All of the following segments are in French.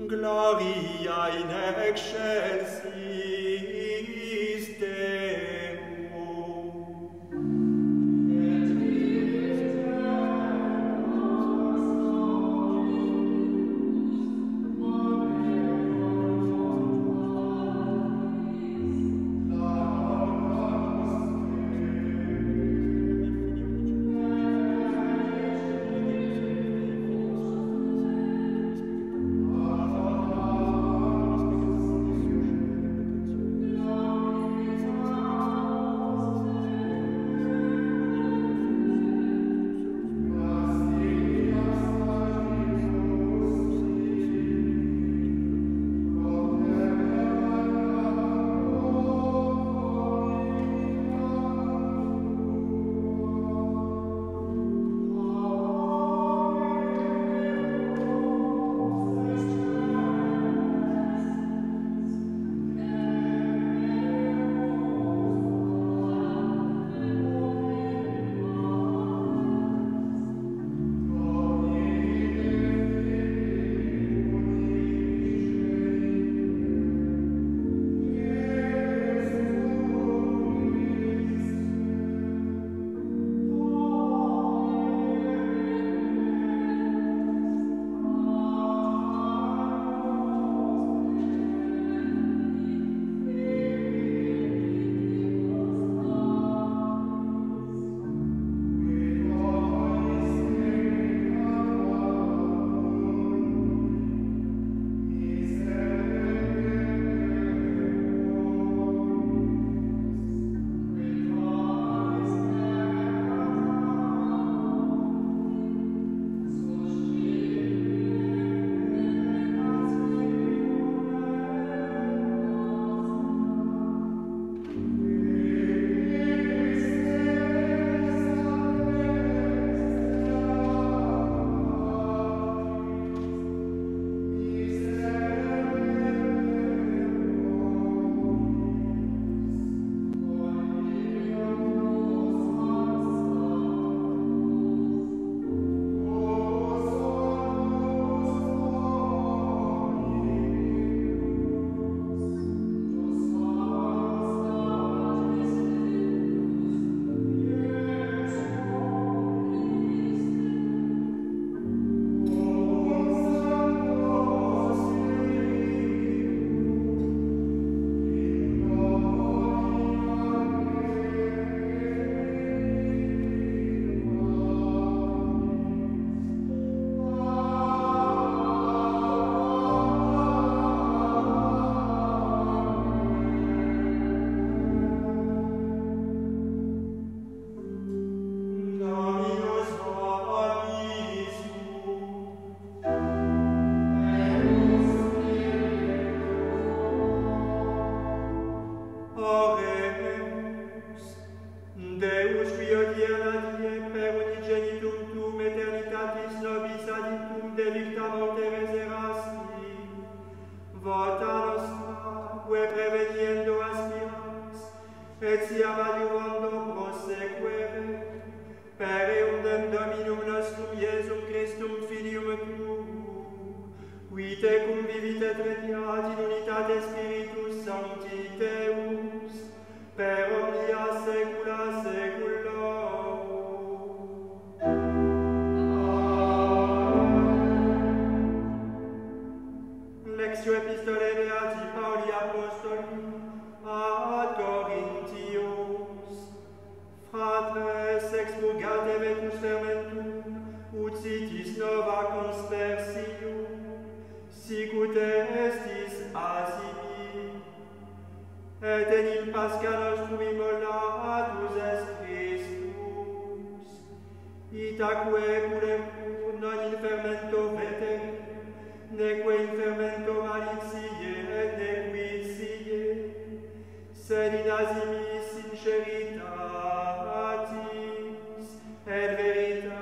Gloria in excelsis Deo. Deus quio die per unigenitum tuum eternitatis nobis aditum delicta morte reserasti, vota nostra, que preveniendo aspirans, et siam adiuvando prosequere, per eundem Dominum nostrum Iesum Christum Filium tuum, qui tecum vivit et regnat in unitate Spiritus Sancti Deus, per omnia saecula saeculorum. Lectio Epistolae Beati Pauli Apostoli ad Corinthios. Fratres, expurgate vetus fermentum, ut sitis nova conspersium, sicut estis asibi. Et enim Pascha nostrum immolatus est Christus, itaque pulemur non in fermento vetere, neque in fermento malitiae et nequitie, sed in asimis sinceritatis et veritatis.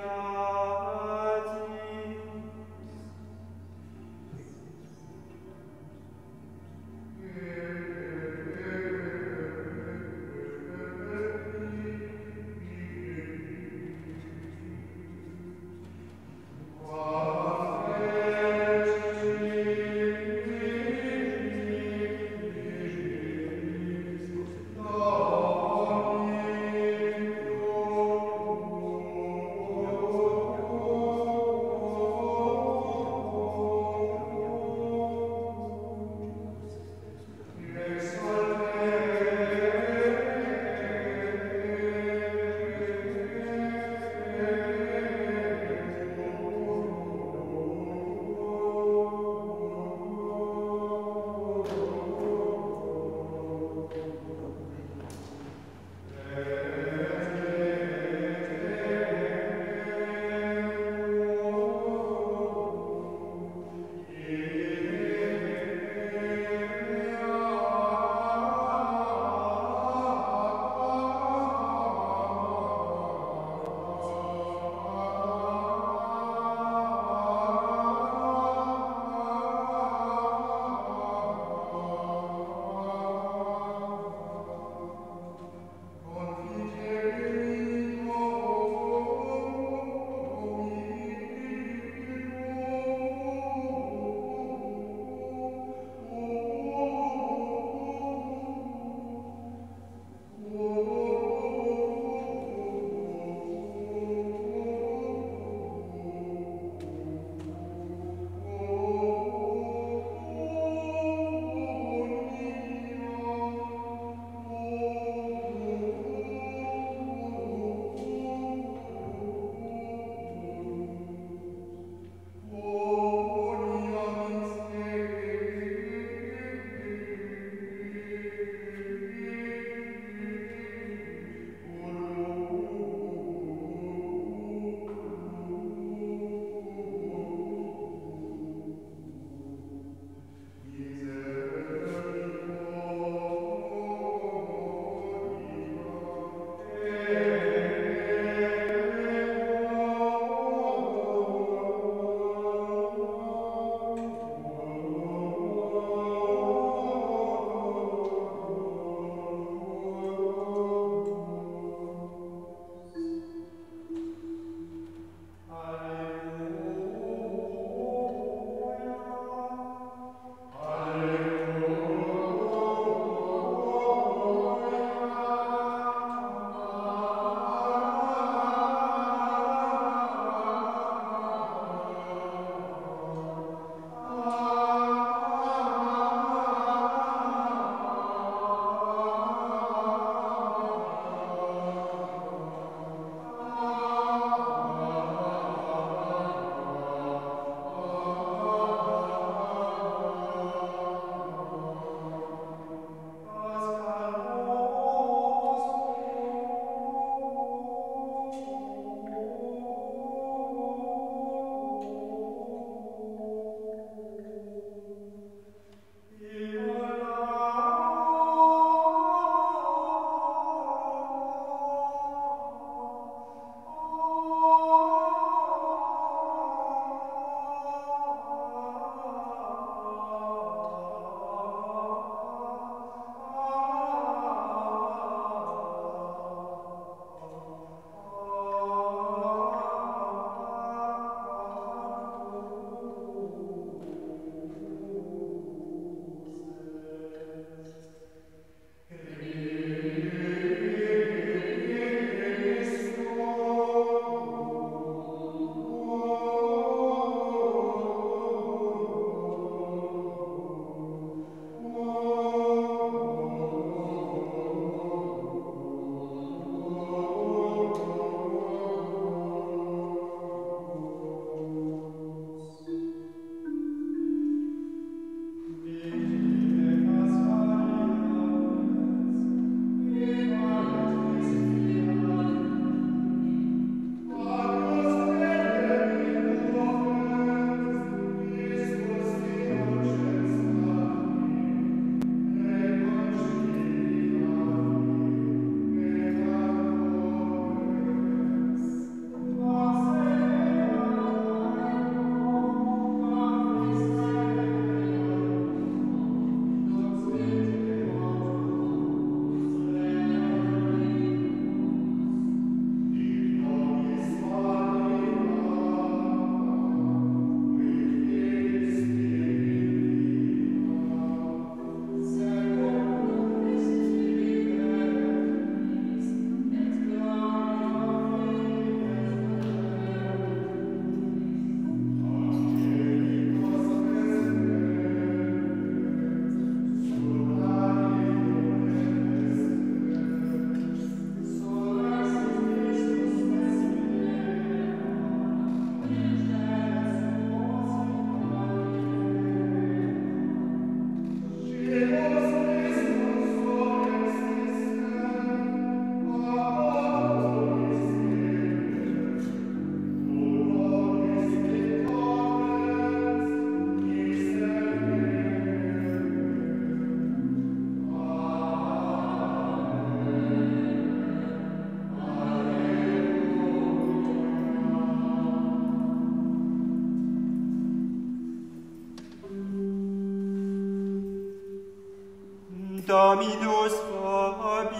Dominus vobiscum.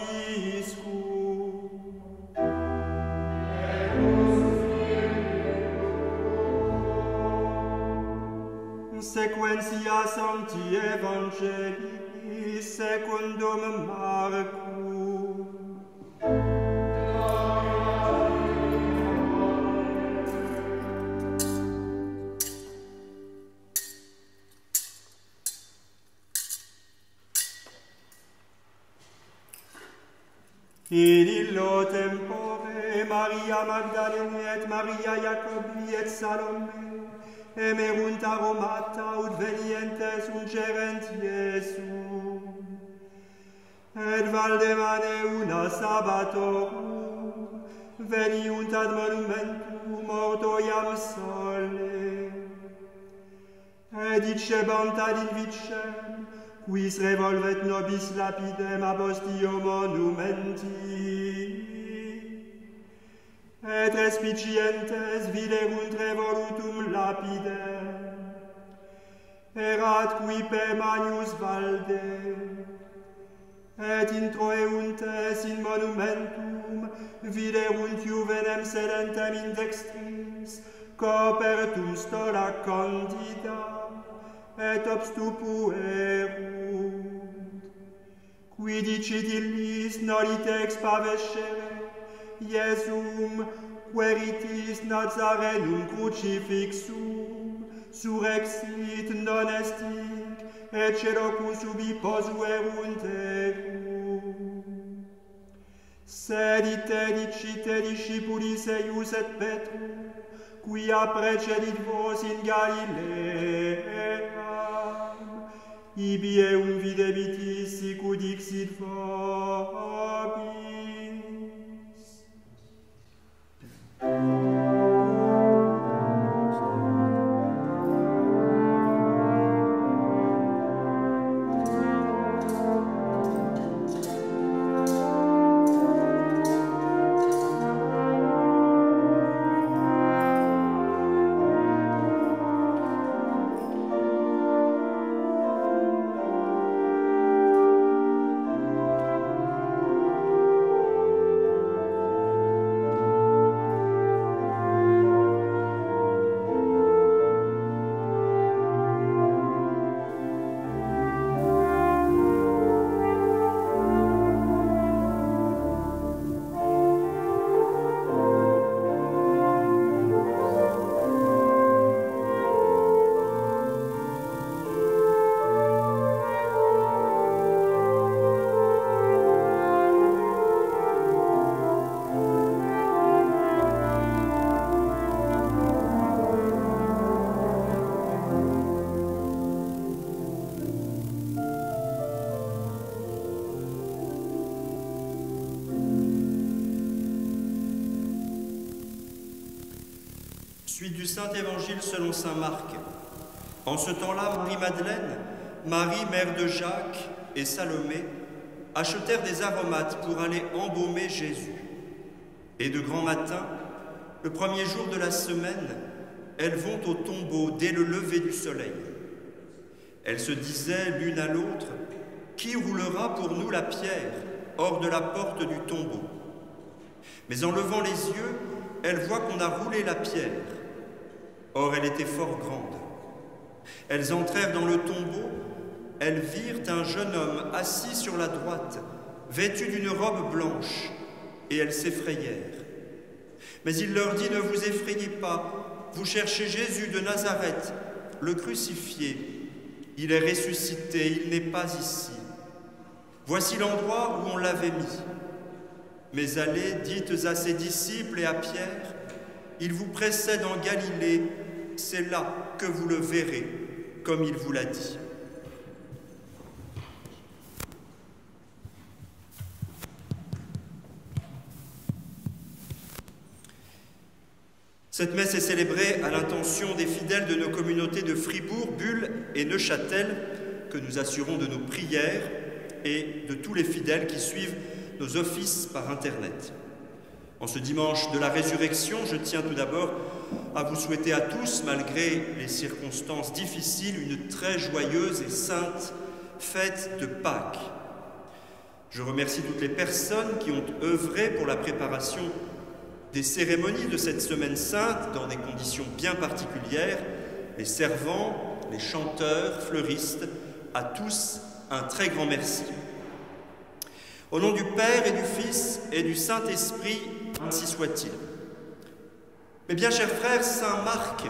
Sequentia Sancti Evangelii secundum Marcum. In illo tempore Maria Magdalene et Maria Jacobi et Salome emerunt aromata ut venientes ungerent Iesum. Et valdemane una sabbatorum veniunt ad monumentum ortoiam sole. Et dicebant ad invicem, quis revolvet nobis lapidem ab hostio monumenti. Et respicientes viderunt revolutum lapidem. Erat quipe manius valde. Et introeuntes in monumentum viderunt juvenem sedentem in dextris, copertum stola candida, et obstupuerunt. Qui dicit illis nolite expavescere, Iesum, queritis Nazarenum crucifixum, surrexit non estic, et celocus ubi posuerunt erum. Sed ite dicite discipulis eius et Petrum, quia precedit vos in Galileam, ibi eum videbitis sicut dixit vobis. Suite du Saint-Évangile selon saint Marc. En ce temps-là, Marie-Madeleine, Marie, mère de Jacques, et Salomé achetèrent des aromates pour aller embaumer Jésus. Et de grand matin, le premier jour de la semaine, elles vont au tombeau dès le lever du soleil. Elles se disaient l'une à l'autre, « Qui roulera pour nous la pierre hors de la porte du tombeau ?» Mais en levant les yeux, elles voient qu'on a roulé la pierre. Or, elle était fort grande. Elles entrèrent dans le tombeau, elles virent un jeune homme assis sur la droite, vêtu d'une robe blanche, et elles s'effrayèrent. Mais il leur dit, « Ne vous effrayez pas, vous cherchez Jésus de Nazareth, le crucifié. Il est ressuscité, il n'est pas ici. Voici l'endroit où on l'avait mis. Mais allez, dites à ses disciples et à Pierre, il vous précède en Galilée, c'est là que vous le verrez, comme il vous l'a dit. » Cette messe est célébrée à l'intention des fidèles de nos communautés de Fribourg, Bulle et Neuchâtel, que nous assurons de nos prières, et de tous les fidèles qui suivent nos offices par Internet. En ce dimanche de la résurrection, je tiens tout d'abord à vous souhaiter à tous, malgré les circonstances difficiles, une très joyeuse et sainte fête de Pâques. Je remercie toutes les personnes qui ont œuvré pour la préparation des cérémonies de cette Semaine Sainte dans des conditions bien particulières, les servants, les chanteurs, fleuristes, à tous un très grand merci. Au nom du Père et du Fils et du Saint-Esprit, ainsi soit-il. Mes bien chers frères, saint Marc,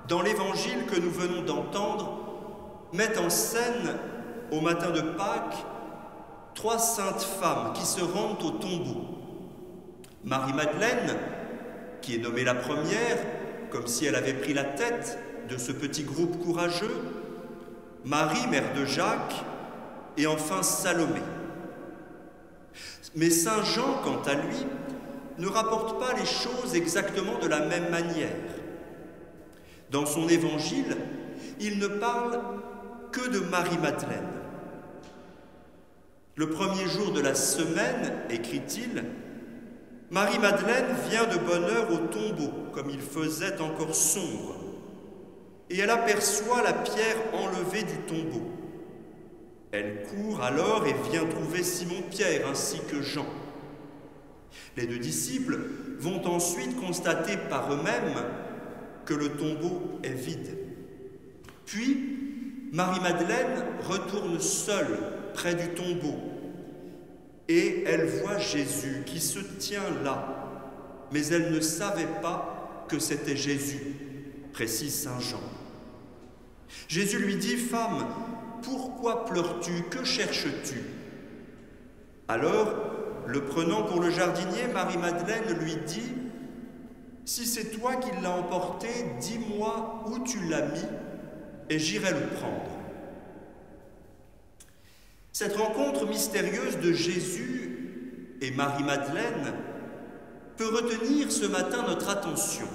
dans l'évangile que nous venons d'entendre, met en scène, au matin de Pâques, 3 saintes femmes qui se rendent au tombeau. Marie-Madeleine, qui est nommée la première, comme si elle avait pris la tête de ce petit groupe courageux, Marie, mère de Jacques, et enfin Salomé. Mais saint Jean, quant à lui, ne rapporte pas les choses exactement de la même manière. Dans son évangile, il ne parle que de Marie-Madeleine. Le premier jour de la semaine, écrit-il, Marie-Madeleine vient de bonne heure au tombeau, comme il faisait encore sombre, et elle aperçoit la pierre enlevée du tombeau. Elle court alors et vient trouver Simon-Pierre ainsi que Jean. Les 2 disciples vont ensuite constater par eux-mêmes que le tombeau est vide. Puis, Marie-Madeleine retourne seule près du tombeau et elle voit Jésus qui se tient là, mais elle ne savait pas que c'était Jésus, précise saint Jean. Jésus lui dit « Femme, pourquoi pleures-tu? Que cherches-tu » Alors, le prenant pour le jardinier, Marie-Madeleine lui dit « Si c'est toi qui l'as emporté, dis-moi où tu l'as mis, et j'irai le prendre. » Cette rencontre mystérieuse de Jésus et Marie-Madeleine peut retenir ce matin notre attention.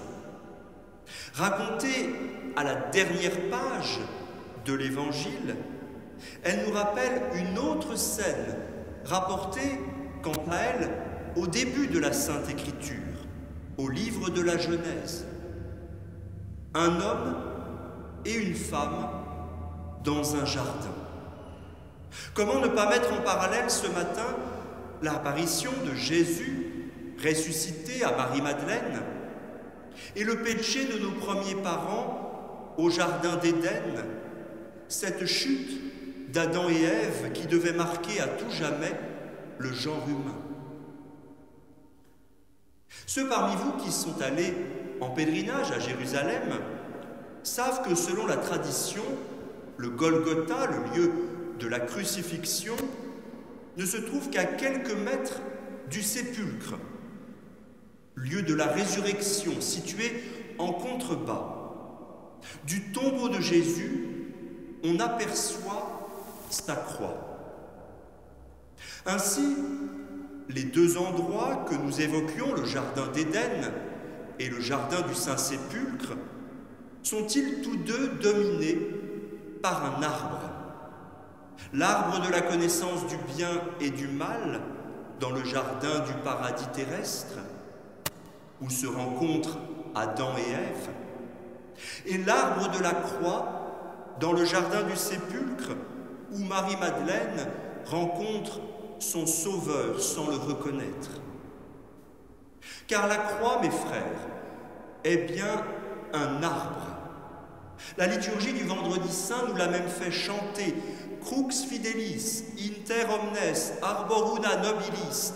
Racontée à la dernière page de l'Évangile, elle nous rappelle une autre scène rapportée, quant à elle, au début de la Sainte Écriture, au livre de la Genèse. Un homme et une femme dans un jardin. Comment ne pas mettre en parallèle ce matin l'apparition de Jésus ressuscité à Marie-Madeleine et le péché de nos premiers parents au jardin d'Éden, cette chute d'Adam et Ève qui devait marquer à tout jamais le genre humain. Ceux parmi vous qui sont allés en pèlerinage à Jérusalem savent que selon la tradition, le Golgotha, le lieu de la crucifixion, ne se trouve qu'à quelques mètres du sépulcre, lieu de la résurrection situé en contrebas. Du tombeau de Jésus, on aperçoit sa croix. Ainsi, les 2 endroits que nous évoquions, le jardin d'Éden et le jardin du Saint-Sépulcre, sont-ils tous 2 dominés par un arbre? L'arbre de la connaissance du bien et du mal dans le jardin du paradis terrestre, où se rencontrent Adam et Ève, et l'arbre de la croix dans le jardin du sépulcre, où Marie-Madeleine rencontre son Sauveur sans le reconnaître. Car la croix, mes frères, est bien un arbre. La liturgie du Vendredi Saint nous l'a même fait chanter « Crux fidelis, inter omnes, arboruna nobilis »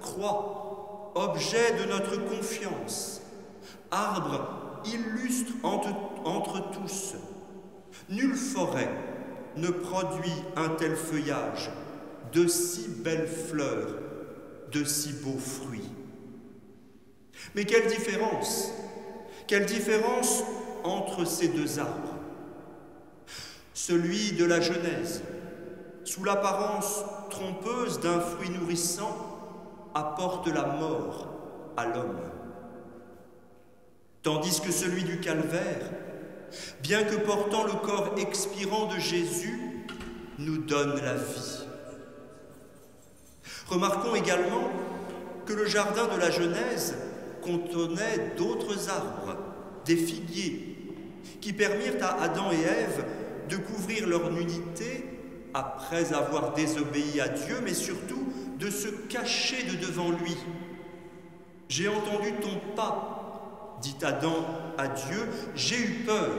croix, objet de notre confiance, arbre illustre entre tous. Nulle forêt ne produit un tel feuillage, de si belles fleurs, de si beaux fruits. Mais quelle différence entre ces 2 arbres. Celui de la Genèse, sous l'apparence trompeuse d'un fruit nourrissant, apporte la mort à l'homme. Tandis que celui du Calvaire, bien que portant le corps expirant de Jésus, nous donne la vie. Remarquons également que le jardin de la Genèse contenait d'autres arbres, des figuiers, qui permirent à Adam et Ève de couvrir leur nudité après avoir désobéi à Dieu, mais surtout de se cacher de devant lui. « J'ai entendu ton pas, dit Adam à Dieu, j'ai eu peur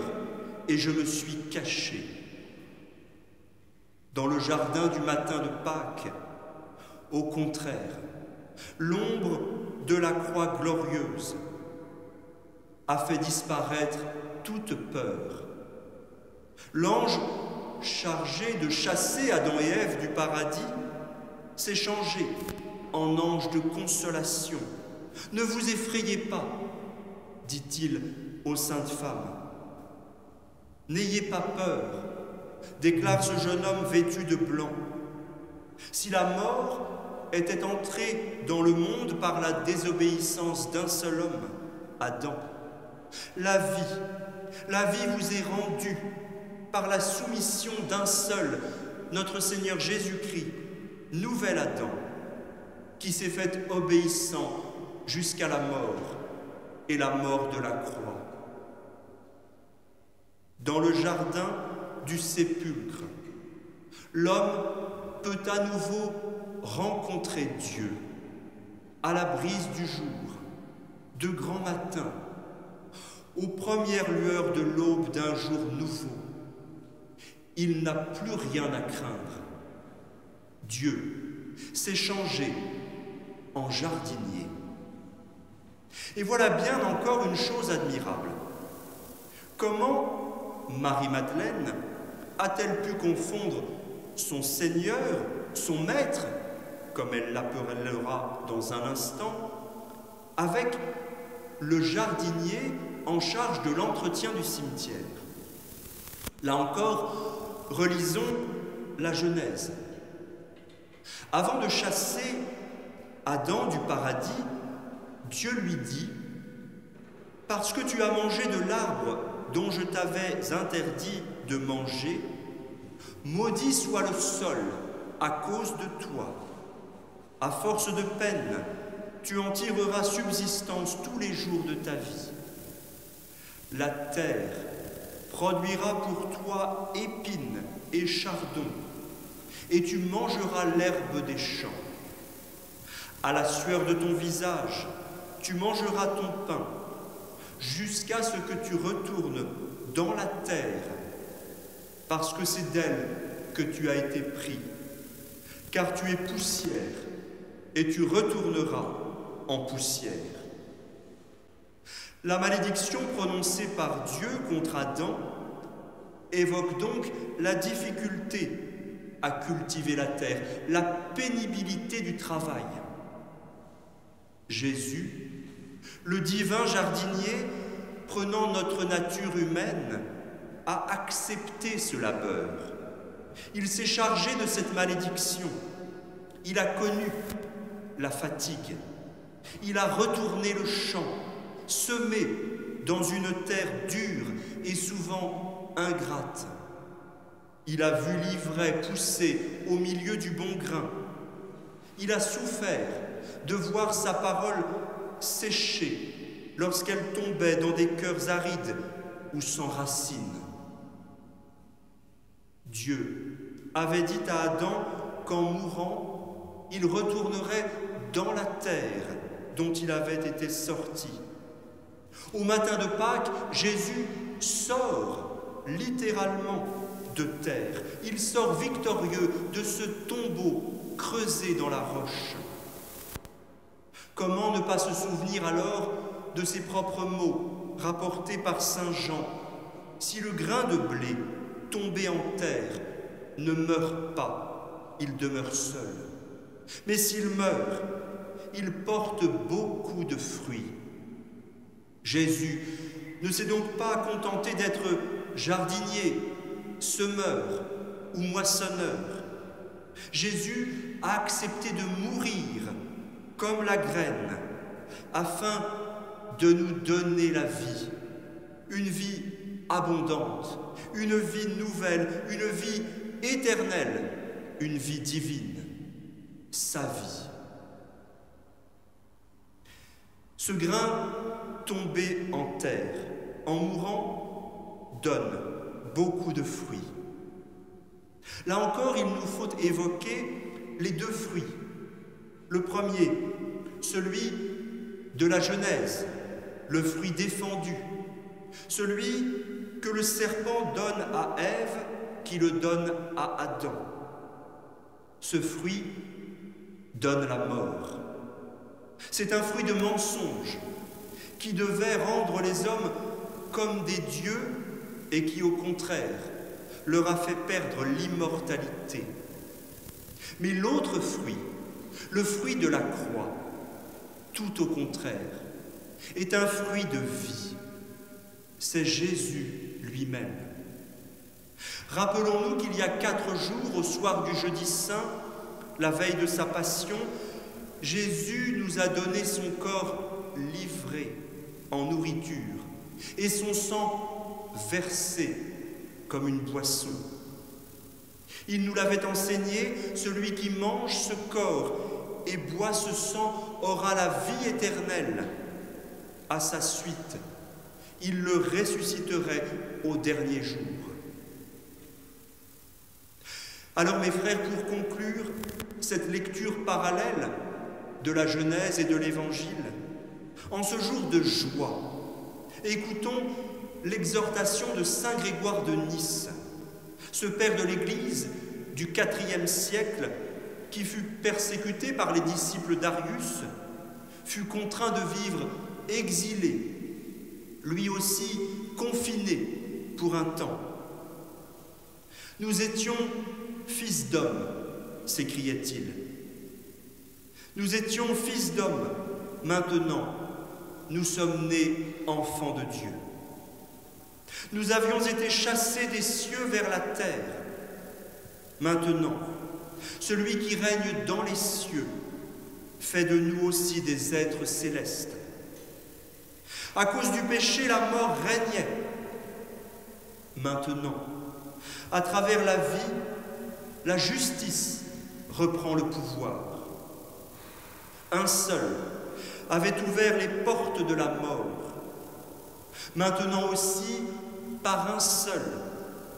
et je me suis caché. » Dans le jardin du matin de Pâques, au contraire, l'ombre de la croix glorieuse a fait disparaître toute peur. L'ange chargé de chasser Adam et Ève du paradis s'est changé en ange de consolation. « Ne vous effrayez pas, dit-il aux saintes femmes. N'ayez pas peur, déclare ce jeune homme vêtu de blanc. Si la mort était entrée dans le monde par la désobéissance d'un seul homme, Adam, la vie vous est rendue par la soumission d'un seul, notre Seigneur Jésus-Christ, nouvel Adam, qui s'est fait obéissant jusqu'à la mort et la mort de la croix. Dans le jardin du sépulcre, l'homme peut à nouveau rencontrer Dieu à la brise du jour, de grand matin, aux premières lueurs de l'aube d'un jour nouveau. Il n'a plus rien à craindre. Dieu s'est changé en jardinier. Et voilà bien encore une chose admirable. Comment Marie-Madeleine a-t-elle pu confondre son Seigneur, son Maître, comme elle l'appellera dans un instant, avec le jardinier en charge de l'entretien du cimetière? Là encore, relisons la Genèse. Avant de chasser Adam du paradis, Dieu lui dit « Parce que tu as mangé de l'arbre dont je t'avais interdit de manger, maudit soit le sol à cause de toi. À force de peine, tu en tireras subsistance tous les jours de ta vie. La terre produira pour toi épines et chardons, et tu mangeras l'herbe des champs. À la sueur de ton visage, tu mangeras ton pain, jusqu'à ce que tu retournes dans la terre, parce que c'est d'elle que tu as été pris, car tu es poussière, et tu retourneras en poussière. » La malédiction prononcée par Dieu contre Adam évoque donc la difficulté à cultiver la terre, la pénibilité du travail. Jésus, le divin jardinier, prenant notre nature humaine, a accepté ce labeur. Il s'est chargé de cette malédiction. Il a connu la fatigue. Il a retourné le champ, semé dans une terre dure et souvent ingrate. Il a vu l'ivraie pousser au milieu du bon grain. Il a souffert de voir sa parole sécher lorsqu'elle tombait dans des cœurs arides ou sans racines. Dieu avait dit à Adam qu'en mourant, il retournerait dans la terre dont il avait été sorti. Au matin de Pâques, Jésus sort littéralement de terre. Il sort victorieux de ce tombeau creusé dans la roche. Comment ne pas se souvenir alors de ses propres mots rapportés par saint Jean? Si le grain de blé tombé en terre ne meurt pas, il demeure seul. Mais s'il meurt, il porte beaucoup de fruits. Jésus ne s'est donc pas contenté d'être jardinier, semeur ou moissonneur. Jésus a accepté de mourir comme la graine, afin de nous donner la vie, une vie abondante, une vie nouvelle, une vie éternelle, une vie divine, sa vie. Ce grain tombé en terre, en mourant, donne beaucoup de fruits. Là encore, il nous faut évoquer les deux fruits. Le premier, celui de la Genèse, le fruit défendu, celui que le serpent donne à Ève, qui le donne à Adam. Ce fruit donne la mort. C'est un fruit de mensonge qui devait rendre les hommes comme des dieux et qui, au contraire, leur a fait perdre l'immortalité. Mais l'autre fruit, le fruit de la croix, tout au contraire, est un fruit de vie. C'est Jésus lui-même. Rappelons-nous qu'il y a 4 jours, au soir du jeudi saint, la veille de sa passion, Jésus nous a donné son corps livré en nourriture et son sang versé comme une boisson. Il nous l'avait enseigné, celui qui mange ce corps et boit ce sang aura la vie éternelle. À sa suite, il le ressusciterait au dernier jour. Alors mes frères, pour conclure cette lecture parallèle de la Genèse et de l'Évangile, en ce jour de joie, écoutons l'exhortation de saint Grégoire de Nice, ce père de l'Église du IVe siècle qui fut persécuté par les disciples d'Arius, fut contraint de vivre exilé, lui aussi confiné pour un temps. « Nous étions fils d'hommes », s'écriait-il. « Nous étions fils d'hommes, maintenant nous sommes nés enfants de Dieu. Nous avions été chassés des cieux vers la terre. Maintenant, celui qui règne dans les cieux fait de nous aussi des êtres célestes. À cause du péché, la mort régnait. Maintenant, à travers la vie, la justice reprend le pouvoir. Un seul avait ouvert les portes de la mort. Maintenant aussi, par un seul,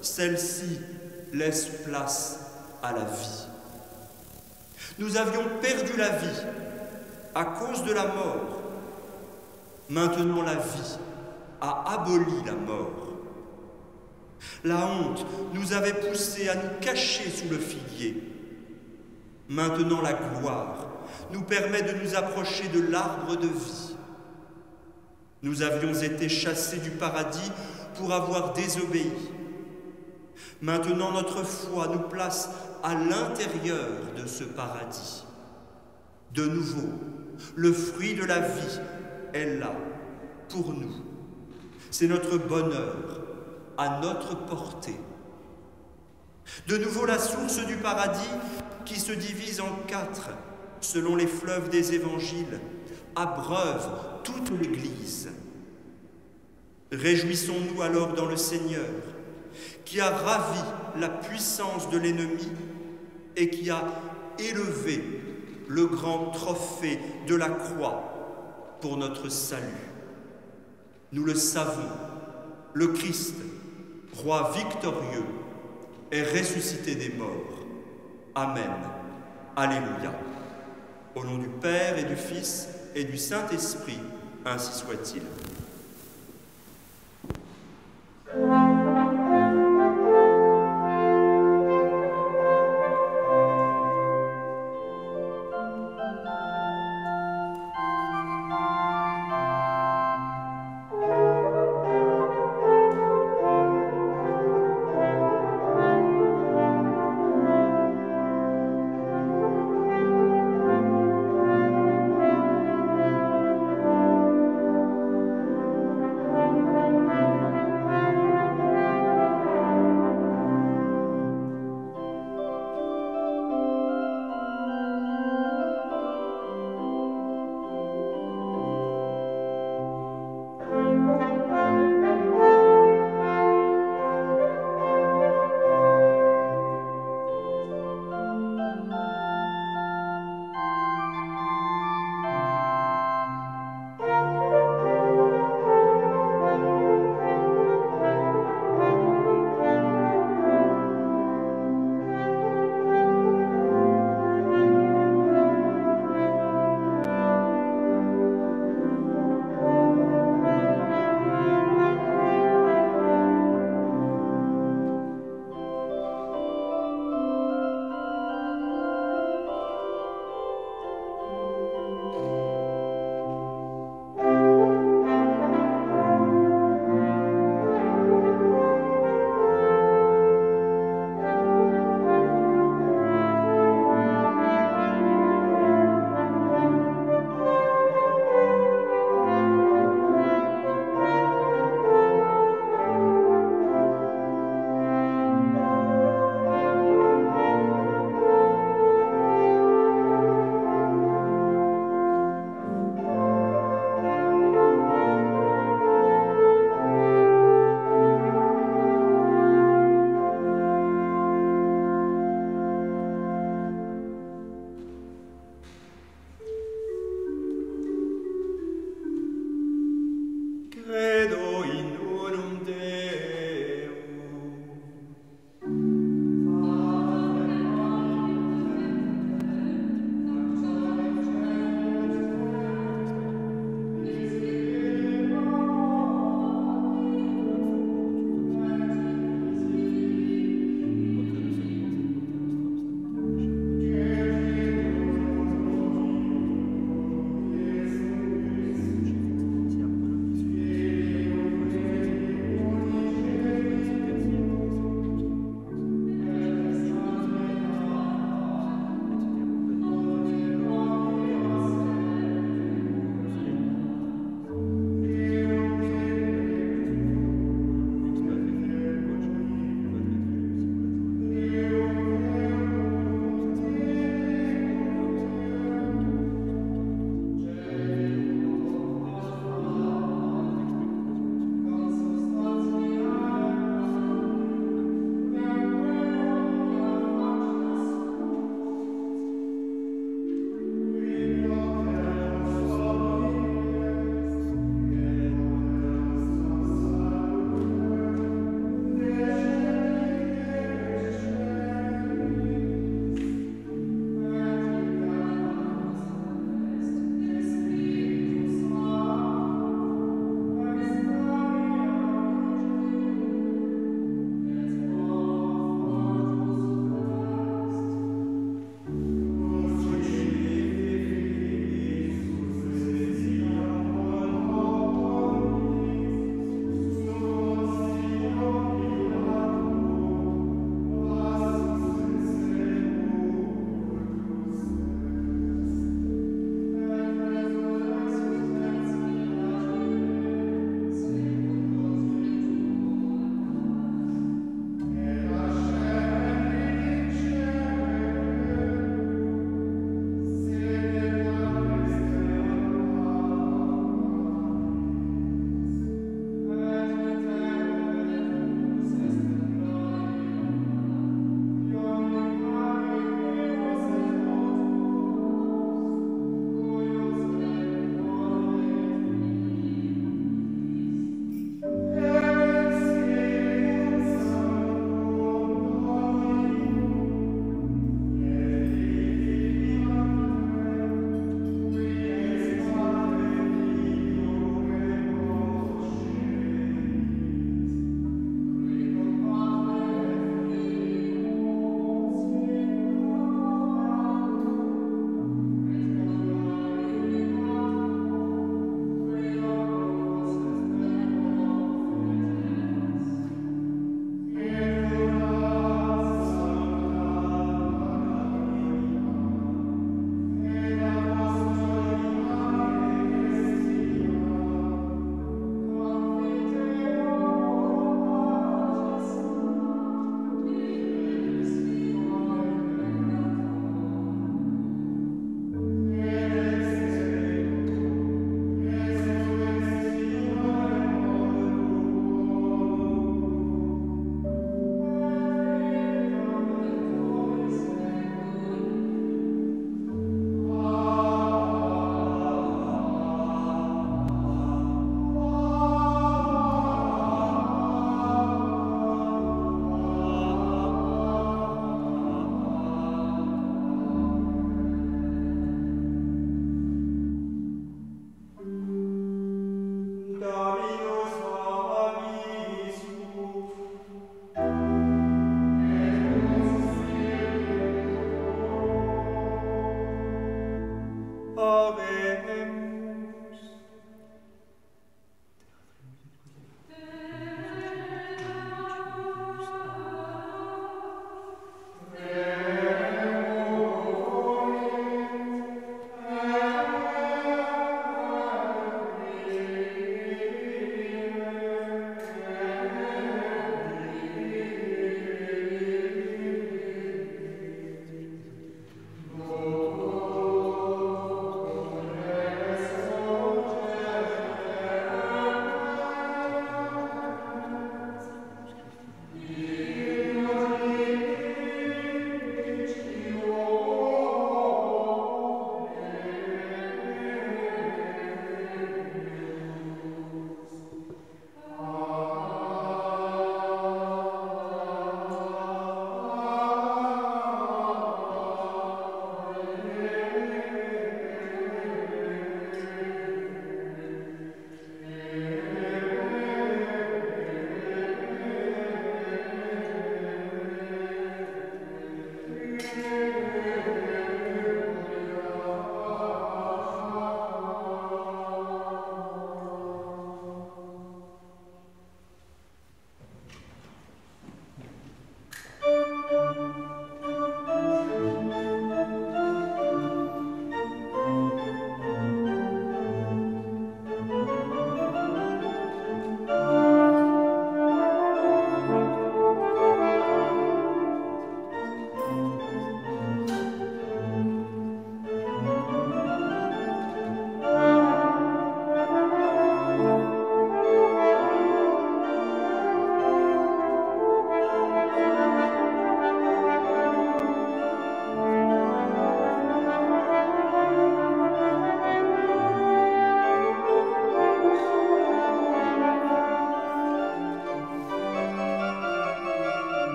celle-ci laisse place à la vie. Nous avions perdu la vie à cause de la mort. Maintenant, la vie a aboli la mort. La honte nous avait poussés à nous cacher sous le figuier. Maintenant, la gloire nous permet de nous approcher de l'arbre de vie. Nous avions été chassés du paradis pour avoir désobéi. Maintenant, notre foi nous place à l'intérieur de ce paradis. De nouveau, le fruit de la vie est là, pour nous. C'est notre bonheur, à notre portée. De nouveau, la source du paradis qui se divise en 4, selon les fleuves des évangiles, abreuve toute l'Église. Réjouissons-nous alors dans le Seigneur, qui a ravi la puissance de l'ennemi et qui a élevé le grand trophée de la croix pour notre salut. Nous le savons, le Christ, roi victorieux, est ressuscité des morts. Amen. Alléluia. Au nom du Père et du Fils et du Saint-Esprit, ainsi soit-il.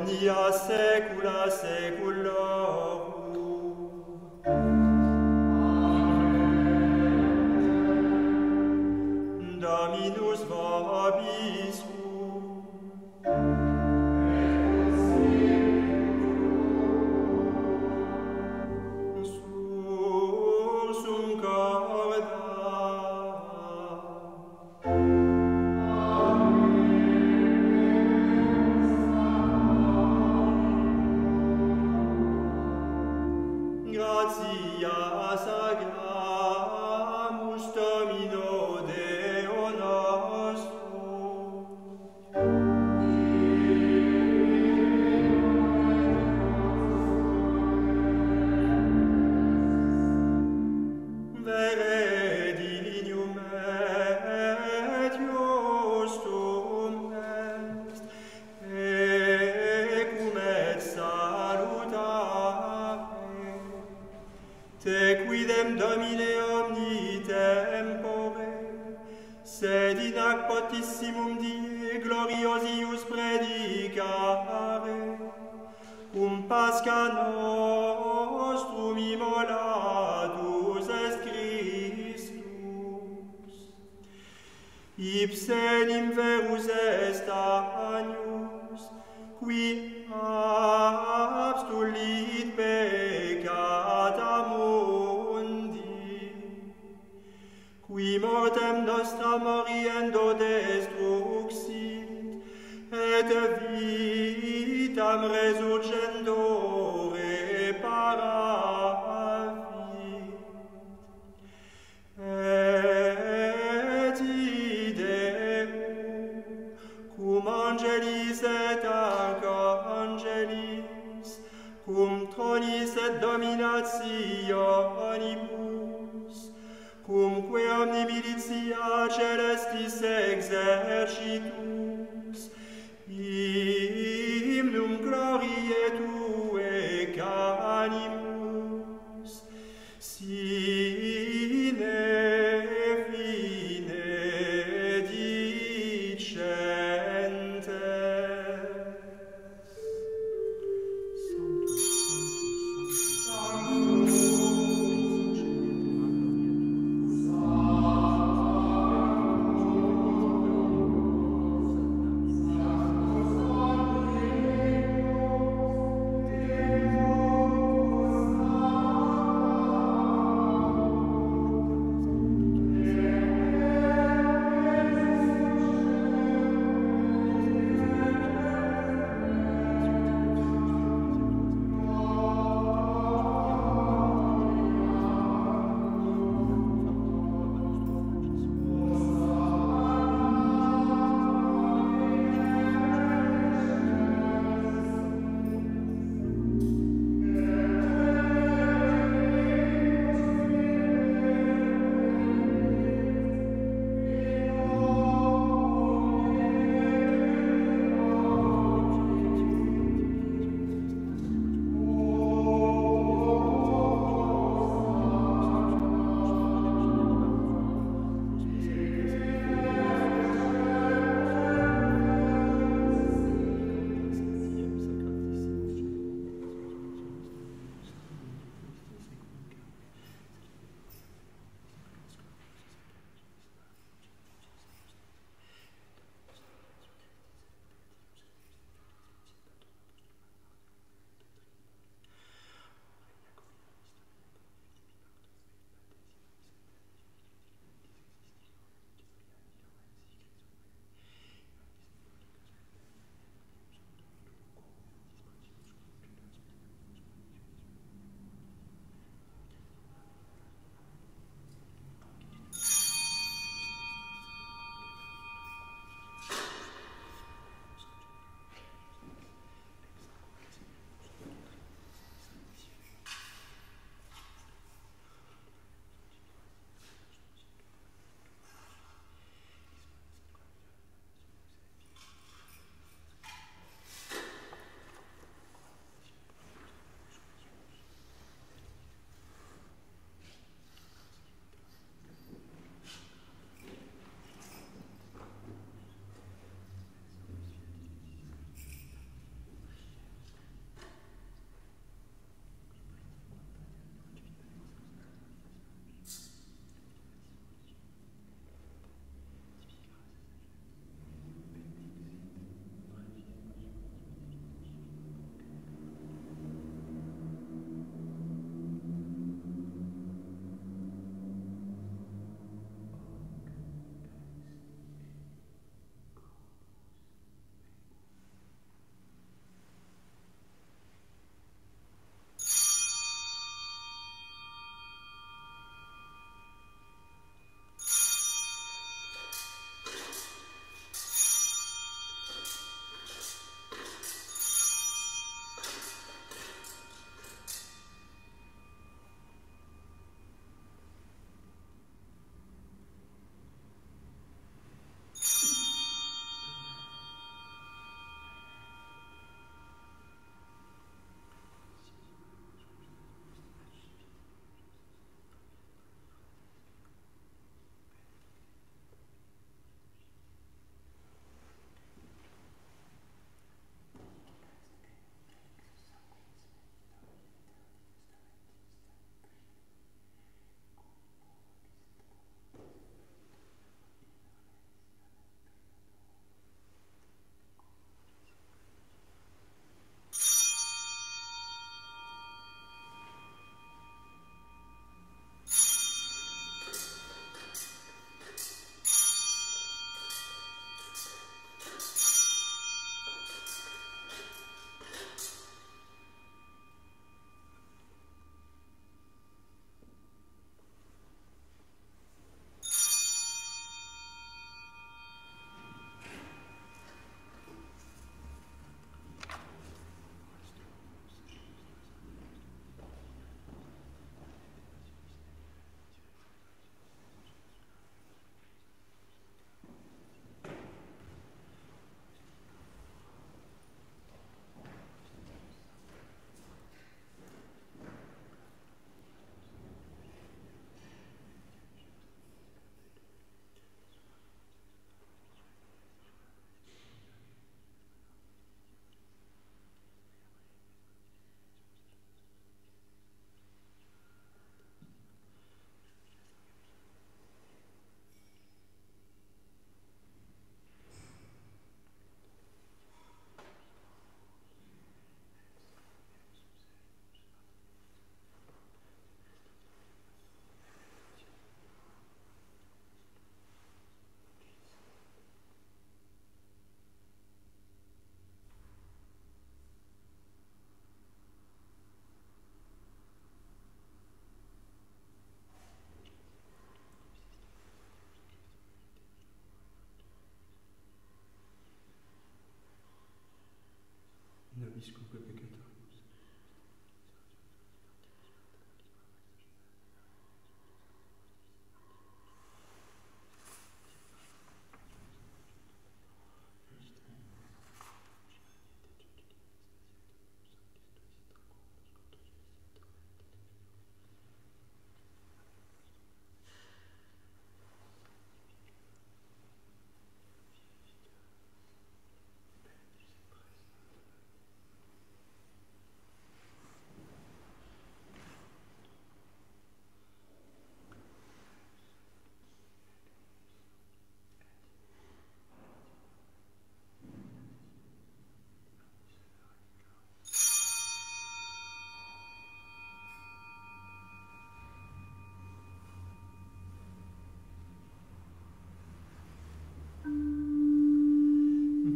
omnia saecula saeculorum. Dominus vobiscum. Sursum corda. Gratias agramus Domino Deo nostro. Vere dignum et justum est, ecum et salutare, te quidem Domine omni tempore, sed in ac potissimum die gloriosius predicare, cum Pascha nostrum immolatus est Christus. Ipse nim verus est agnus, qui abstulit peccata mundi, qui mortem nostra moriendo destruxit, et vitam resurgendo reparavit. Et idem, cum angelis et archangelis, cum tronis et dominationibus, cumque omni militia celestis exercitus, hymnum gloriae Tuae canimus, sine fine dicentes. Sanctus,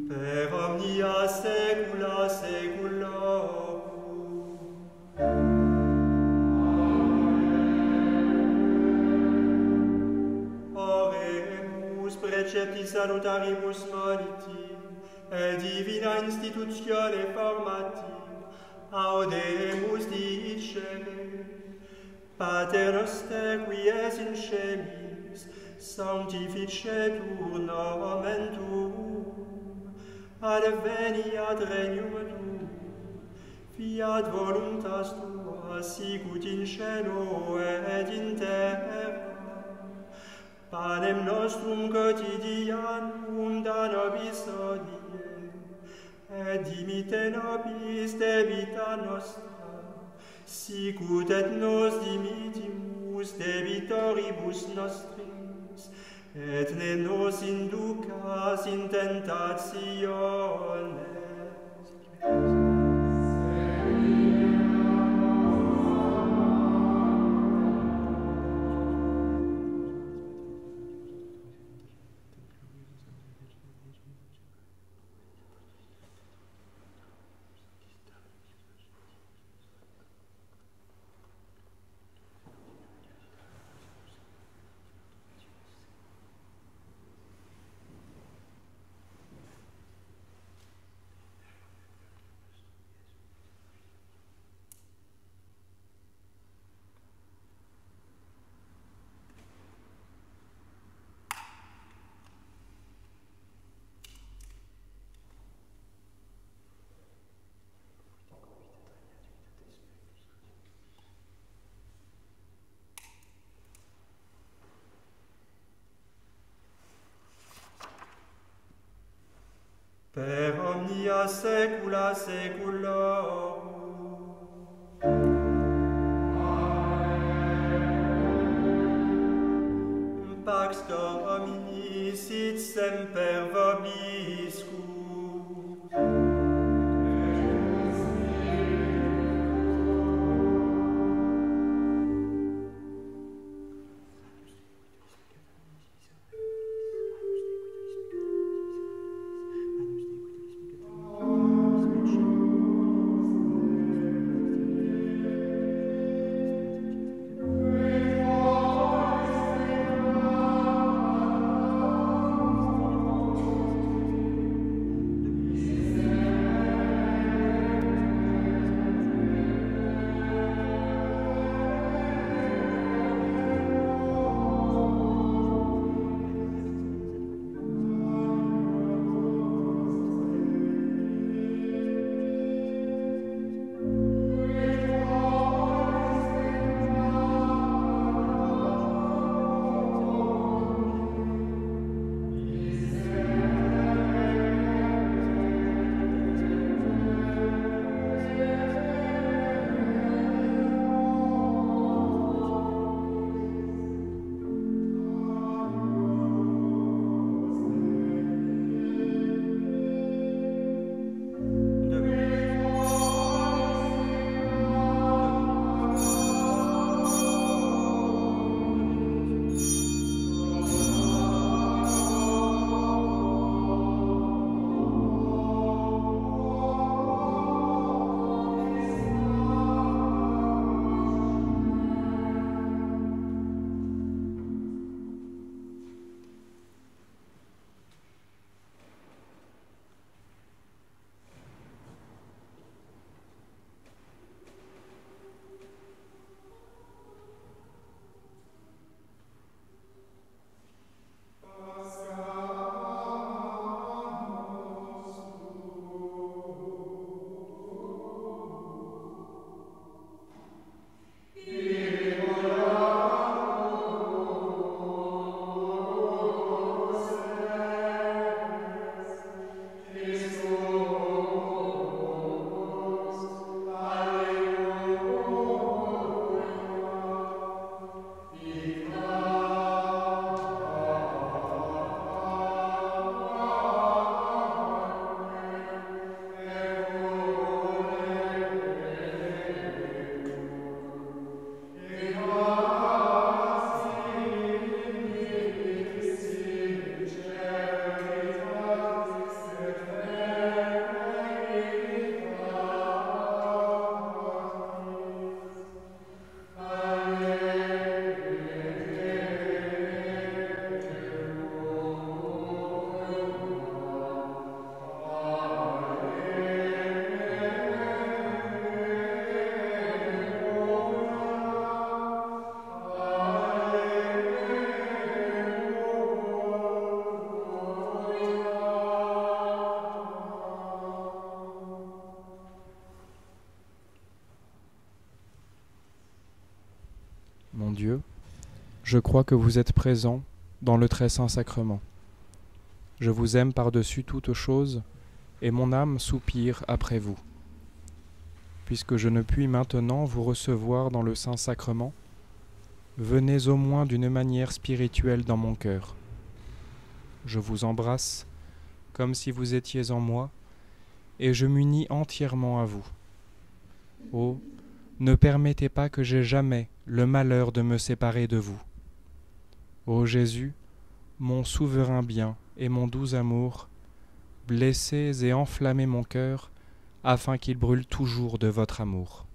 Per omnia saecula saeculorum. Oremus preceptis salutaribus moliti, et divina institutione formati, audemus dicere, Pater noster qui es in celis, sanctificetur nomen tuum, adveniat regnum tuum, fiat voluntas tua, sicut in cielo et in terra. Panem nostrum quotidianum da nobis hodie, et dimitte nobis debita nostra, sicut et nos dimittimus debitoribus nostris, et ne nos inducas in tentationes. Per omnia saecula saeculorum. Pax Domini sit semper vobiscum. Mon Dieu, je crois que vous êtes présent dans le très saint sacrement. Je vous aime par-dessus toute chose, et mon âme soupire après vous. Puisque je ne puis maintenant vous recevoir dans le saint sacrement, venez au moins d'une manière spirituelle dans mon cœur. Je vous embrasse comme si vous étiez en moi, et je m'unis entièrement à vous. Oh, ne permettez pas que j'aie jamais le malheur de me séparer de vous. Ô Jésus, mon souverain bien et mon doux amour, blessez et enflammez mon cœur, afin qu'il brûle toujours de votre amour.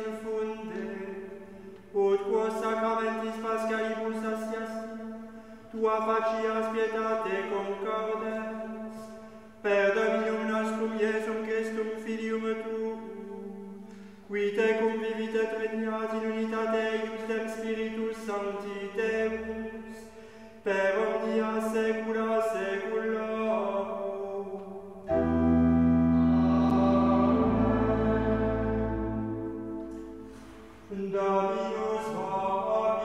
infunde, ut quos sacramentis pascalibus asiasti, tua facias pietate concordens, per Dominum nostrum Iesum Christum Filium tuum, qui tecum vivit et regnat in unitate eius dem Spiritus Sancti Deus, per omnia saecula saeculorum. Dominus vobiscum.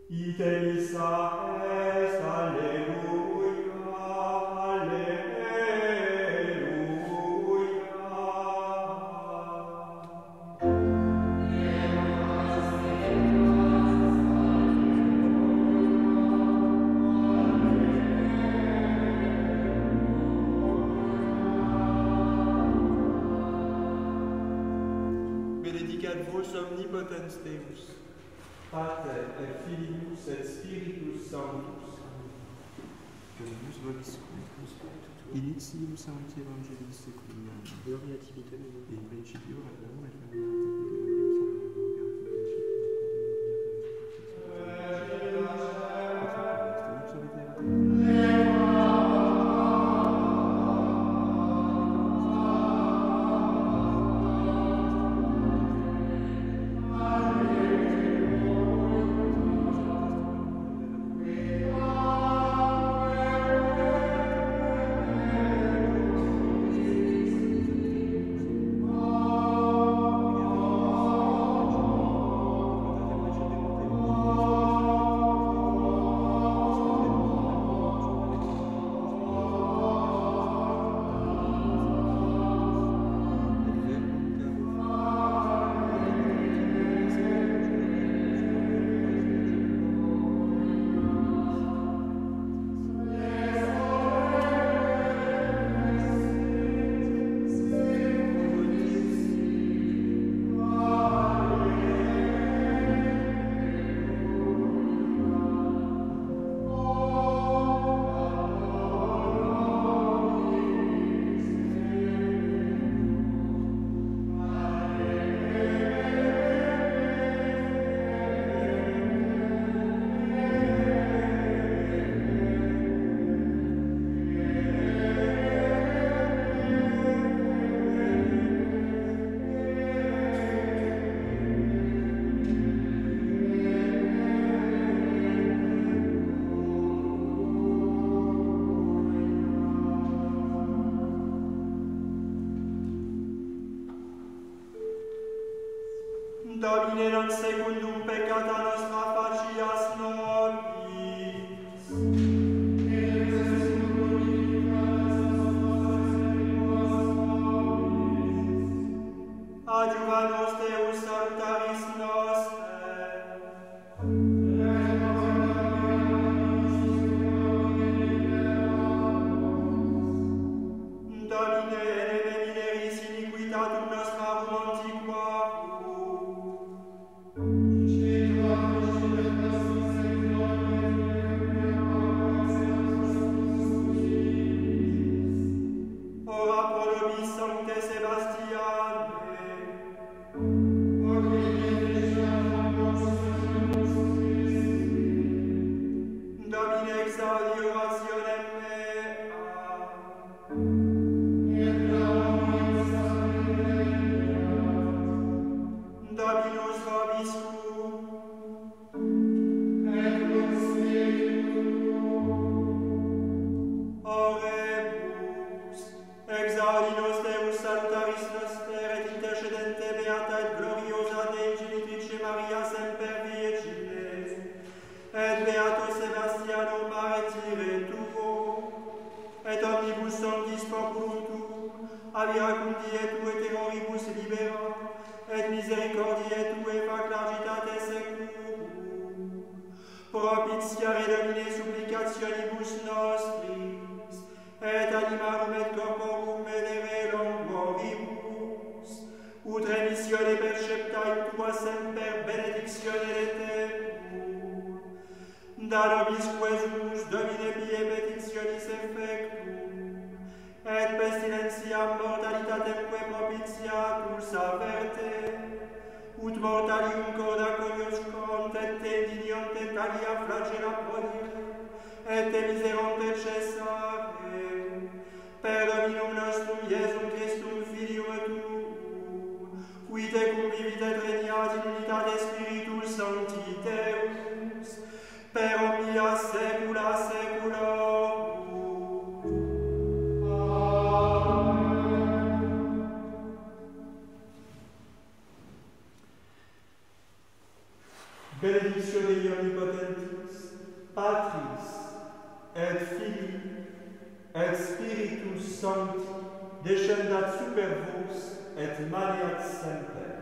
Ite missa est, alleluia, Benedicat vos omnipotens Deus, Pater et Filius et Spiritus Sanctus. Dominus vobiscum. Initium Sancti Evangelis Seculum. Gloria tibi Domine. In principio et nunc et Domine non secundum peccata nostra facias nobis. Adjuva nos Deus salutaris nostrae. Domine, ene mineris iniquitatum nostrarum antiquarum. Ora pro nobis Sancte Sebastiane. Domine exaudi orationem mea. Dominus vobiscum. Oremus, exaudi nos Deus salutaris noster et intercedente beata et gloriosa Dei Genitrice Maria semper Virgine, et beato Sebastiano martire tuo, et omnibus sanctis populum tuum, aviracundi et tu et terroribus libera, et misericordiae tue fac largitate securum, propitiare Domine supplicationibus nostris, et animarum et corporum medere longuoribus, ut remissione perceptai tua semper benedictione tebur, da nobisque jus Domine mie petitionis effectum, et pestilentiam mortalitatemque propitiatus averte, ut mortalium coda coniuscont et indigniont et talia flagella prodire, et miseront et cessare, per Dominum nostrum Iesum Christum Filium tuum, qui te convivit et regnat in unitate Spiritus Sancti Deus, per omnia saecula saeculorum. Benedictione Dei Omnipotentis, Patris, et Filii, et Spiritus Sancti, descendat super vos, et maneat semper.